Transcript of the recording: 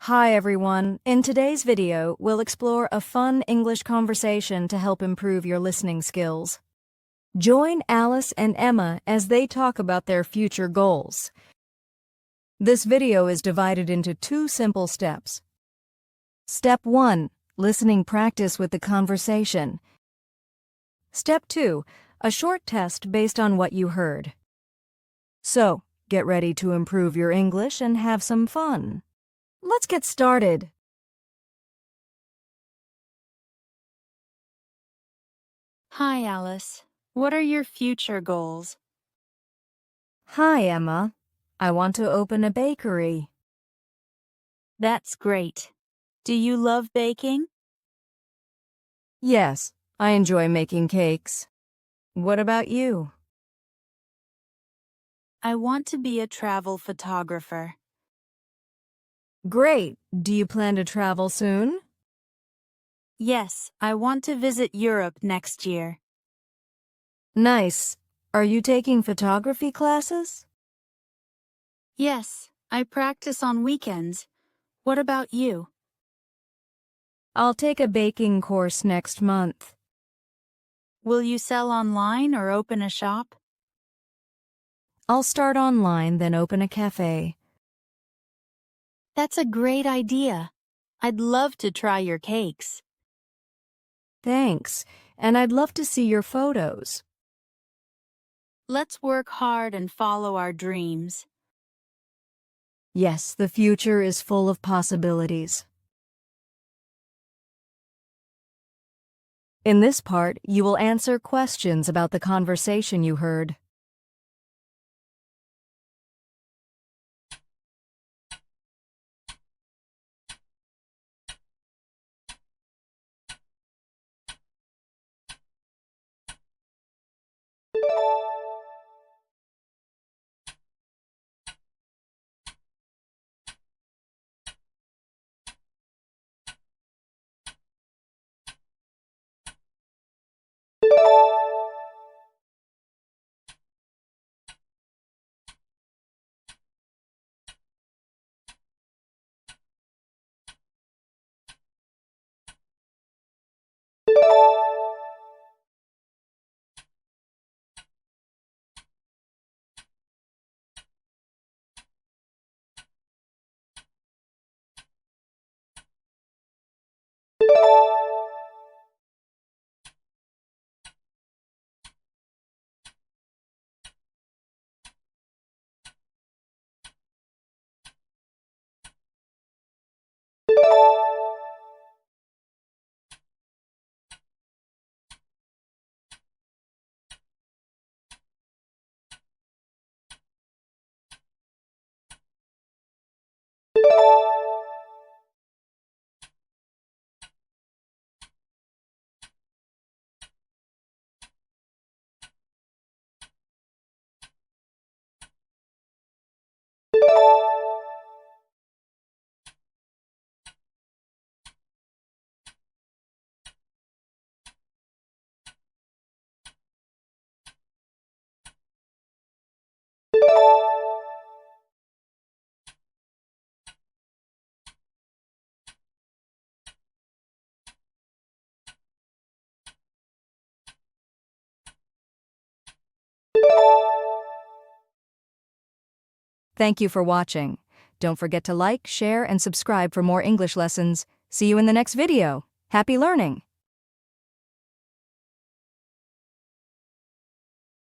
Hi everyone. In today's video, we'll explore a fun English conversation to help improve your listening skills. Join Alice and Emma as they talk about their future goals. This video is divided into two simple steps. Step 1. Listening practice with the conversation. Step 2. A short test based on what you heard. So, get ready to improve your English and have some fun. Let's get started. Hi, Alice. What are your future goals? Hi, Emma. I want to open a bakery. That's great. Do you love baking? Yes, I enjoy making cakes. What about you? I want to be a travel photographer. Great. Do you plan to travel soon? Yes, I want to visit Europe next year. Nice. Are you taking photography classes? Yes, I practice on weekends. What about you? I'll take a baking course next month. Will you sell online or open a shop? I'll start online, then open a cafe. That's a great idea. I'd love to try your cakes. Thanks, and I'd love to see your photos. Let's work hard and follow our dreams. Yes, the future is full of possibilities. In this part, you will answer questions about the conversation you heard. Thank you for watching. Don't forget to like, share, and subscribe for more English lessons. See you in the next video. Happy learning!